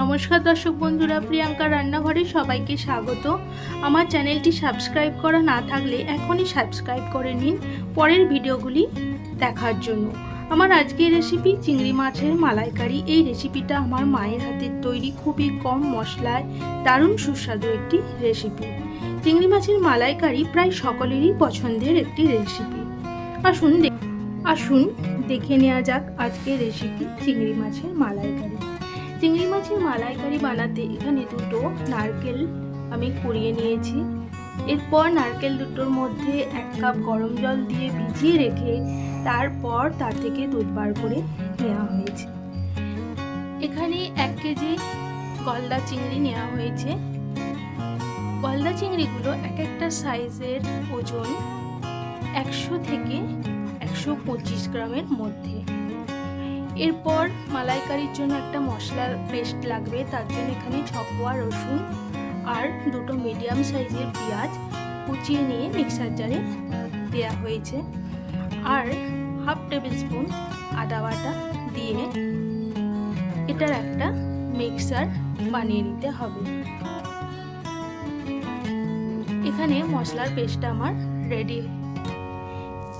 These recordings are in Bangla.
নমস্কার দর্শক বন্ধুরা, প্রিয়াঙ্কা রান্নাঘরে সবাইকে স্বাগত। আমার চ্যানেলটি সাবস্ক্রাইব করা না থাকলে এখনই সাবস্ক্রাইব করে নিন পরের ভিডিওগুলি দেখার জন্য। আমার আজকের রেসিপি চিংড়ি মাছের মালাইকারি। এই রেসিপিটা আমার মায়ের হাতের তৈরি, খুবই কম মশলায় দারুণ সুস্বাদু একটি রেসিপি। চিংড়ি মাছের মালাইকারি প্রায় সকলেরই পছন্দের একটি রেসিপি। আসুন দেখে নেওয়া যাক আজকের রেসিপি চিংড়ি মাছের মালাইকারি। চিংড়ি মাছের মালাইকারি বানাতে এখানে দুটো নারকেল আমি কুড়িয়ে নিয়েছি। এরপর নারকেল দুটোর মধ্যে 1 কাপ গরম জল দিয়ে ভিজিয়ে রেখে তারপর তার থেকে দুধ বার করে নেওয়া হয়েছে। এখানে 1 কেজি গলদা চিংড়ি নেওয়া হয়েছে। গলদা চিংড়িগুলো এক একটা সাইজের ওজন 100 থেকে 125 গ্রামের মধ্যে। এরপর মালাইকারির জন্য একটা মশলার পেস্ট লাগবে। তার জন্য এখানে 6 কোয়া রসুন আর দুটো মিডিয়াম সাইজের পেঁয়াজ কুচিয়ে নিয়ে মিক্সার জারে দেওয়া হয়েছে, আর 1/2 টেবিল স্পুন আদা বাটা দিয়ে এটার একটা মিক্সার বানিয়ে নিতে হবে। এখানে মশলার পেস্টটা আমার রেডি।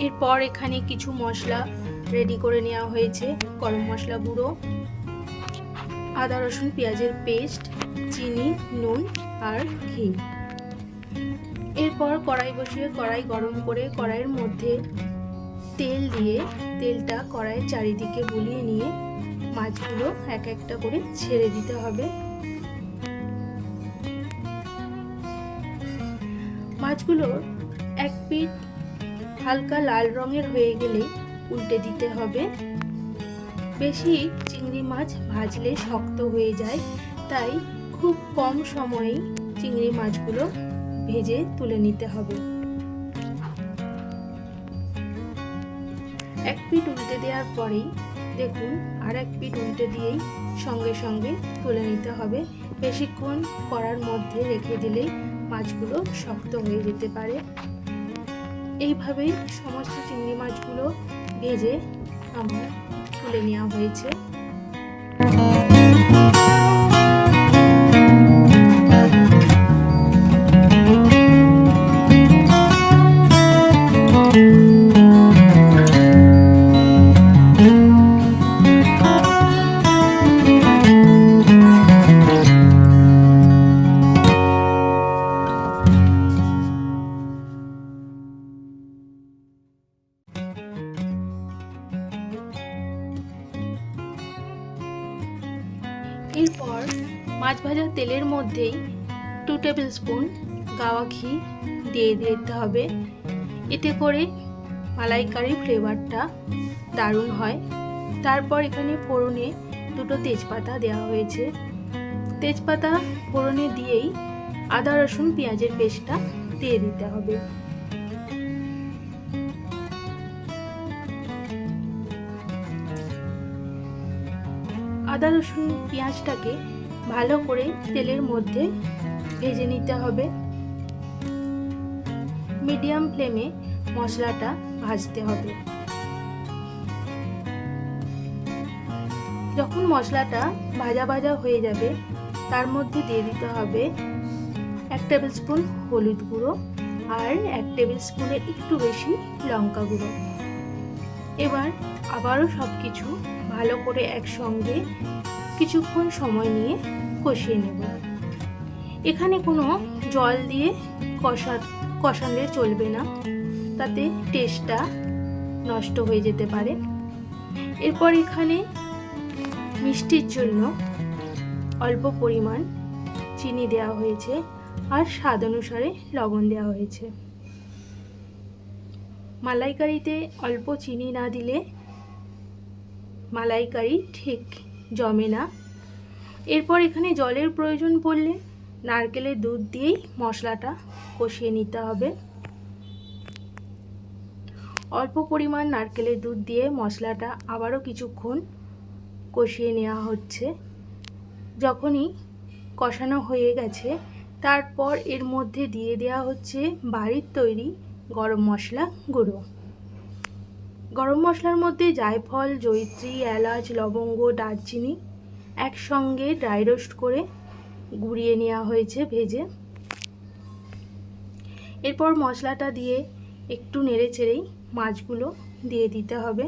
এরপর এখানে কিছু মশলা রেডি করে নেওয়া হয়েছে। গরম মশলা গুঁড়ো, আদা রসুন পেঁয়াজের পেস্ট, চিনি, নুন আর ঘি। এরপর কড়াই বসিয়ে কড়াই গরম করে কড়াইয়ের মধ্যে তেল দিয়ে তেলটা কড়াইয়ের চারিদিকে বুলিয়ে নিয়ে মাছগুলো এক একটা করে ছেড়ে দিতে হবে। মাছগুলোর এক পিঠ হালকা লাল রঙের হয়ে গেলে উল্টে দিতে হবে। বেশি চিংড়ি মাছ ভাজলে শক্ত হয়ে যায়, তাই খুব কম সময়েই চিংড়ি মাছগুলো ভেজে তুলে নিতে হবে। এক পিঠ উল্টে দেওয়ার পরেই দেখুন আর এক পিঠ উল্টে দিয়েই সঙ্গে সঙ্গে তুলে নিতে হবে। বেশিক্ষণ কড়ার মধ্যে রেখে দিলেই মাছগুলো শক্ত হয়ে যেতে পারে। এইভাবেই সমস্ত চিংড়ি মাছগুলো ভেজে আমার তুলে নেওয়া হয়েছে। এরপর মাছ ভাজার তেলের মধ্যেই 2 টেবিল স্পুন গাওয়া ঘি দিয়ে দিতে হবে। এতে করে মালাইকারির ফ্লেভারটা দারুণ হয়। তারপর এখানে ফোড়নে 2টো তেজপাতা দেওয়া হয়েছে। তেজপাতা ফোড়নে দিয়েই আদা রসুন পেঁয়াজের পেস্টটা দিয়ে দিতে হবে। আদা রসুন পেঁয়াজটাকে ভালো করে তেলের মধ্যে ভেজে নিতে হবে। মিডিয়াম ফ্লেমে মশলাটা ভাজতে হবে। যখন মশলাটা ভাজা ভাজা হয়ে যাবে তার মধ্যে দিয়ে দিতে হবে 1 টেবিল স্পুন হলুদ গুঁড়ো আর 1 টেবিল স্পুনের একটু বেশি লঙ্কা গুঁড়ো। এবার আবারও সব কিছু ভালো করে একসঙ্গে কিছুক্ষণ সময় নিয়ে কষিয়ে নেব। এখানে কোনো জল দিয়ে কষালে চলবে না, তাতে টেস্টটা নষ্ট হয়ে যেতে পারে। এরপর এখানে মিষ্টির জন্য অল্প পরিমাণ চিনি দেওয়া হয়েছে আর স্বাদ অনুসারে লবণ দেওয়া হয়েছে। মালাইকারিতে অল্প চিনি না দিলে মালাইকারি ঠিক জমে না। এরপর এখানে জলের প্রয়োজন পড়লে নারকেলের দুধ দিয়েই মশলাটা কষিয়ে নিতে হবে। অল্প পরিমাণ নারকেলের দুধ দিয়ে মশলাটা আবারও কিছুক্ষণ কষিয়ে নেওয়া হচ্ছে। যখনই কষানো হয়ে গেছে তারপর এর মধ্যে দিয়ে দেওয়া হচ্ছে বাড়ির তৈরি গরম মশলা গুঁড়ো। গরম মশলার মধ্যে জায়ফল, জয়িত্রী, এলাচ, লবঙ্গ, দারচিনি একসঙ্গে ড্রাই রোস্ট করে গুঁড়িয়ে নেওয়া হয়েছে ভেজে। এরপর মশলাটা দিয়ে একটু নেড়ে চেড়েই মাছগুলো দিয়ে দিতে হবে।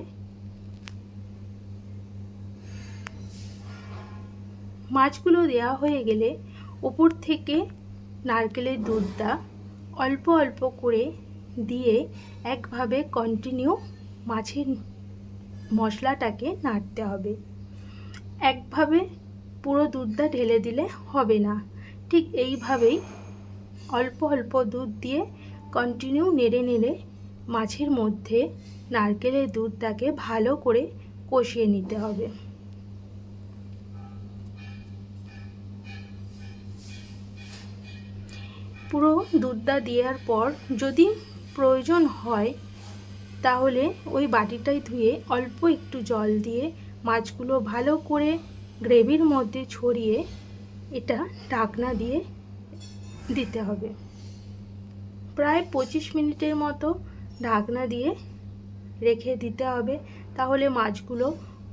মাছগুলো দেওয়া হয়ে গেলে উপর থেকে নারকেলের দুধটা অল্প অল্প করে দিয়ে একভাবে কন্টিনিউ মাছের মশলাটাকে নাড়তে হবে। একভাবে পুরো দুধটা ঢেলে দিলে হবে না, ঠিক এইভাবেই অল্প অল্প দুধ দিয়ে কন্টিনিউ নেড়ে নেড়ে মাছের মধ্যে নারকেলের দুধটাকে ভালো করে কষিয়ে নিতে হবে। পুরো দুধটা দেওয়ার পর যদি প্রয়োজন হয় তাহলে ওই বাটিটাই ধুয়ে অল্প একটু জল দিয়ে মাছগুলো ভালো করে গ্রেভির মধ্যে ছড়িয়ে এটা ঢাকনা দিয়ে দিতে হবে। প্রায় 25 মিনিটের মতো ঢাকনা দিয়ে রেখে দিতে হবে, তাহলে মাছগুলো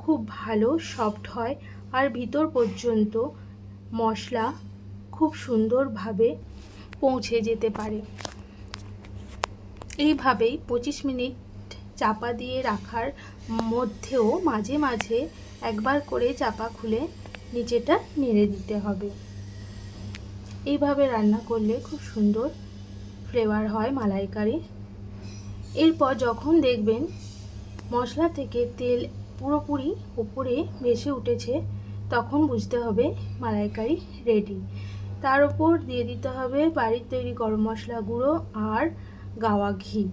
খুব ভালো সফট হয় আর ভিতর পর্যন্ত মশলা খুব সুন্দরভাবে পৌঁছে যেতে পারে। এইভাবেই 25 মিনিট চাপা দিয়ে রাখার মধ্যেও মাঝে মাঝে একবার করে চাপা খুলে নিচেটা নেড়ে দিতে হবে। এইভাবে রান্না করলে খুব সুন্দর ফ্লেভার হয় মালাইকারি। এরপর যখন দেখবেন মশলা থেকে তেল পুরোপুরি উপরে ভেসে উঠেছে তখন বুঝতে হবে মালাইকারি রেডি। তার উপর দিয়ে দিতে হবে বাড়ির তৈরি গরম মশলা গুঁড়ো আর গাওয়া ঘি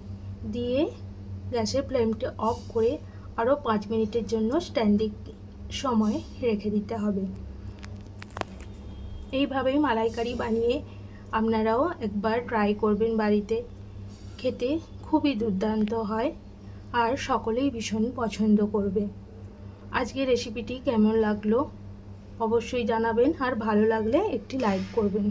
দিয়ে গ্যাসের ফ্লেমটা অফ করে আরও 5 মিনিটের জন্য স্ট্যান্ডিং সময় রেখে দিতে হবে। এইভাবেই মালাইকারি বানিয়ে আপনারাও একবার ট্রাই করবেন বাড়িতে, খেতে খুবই দুর্দান্ত হয় আর সকলেই ভীষণ পছন্দ করবে। আজকের রেসিপিটি কেমন লাগলো অবশ্যই জানাবেন আর ভালো লাগলে একটি লাইক করবেন।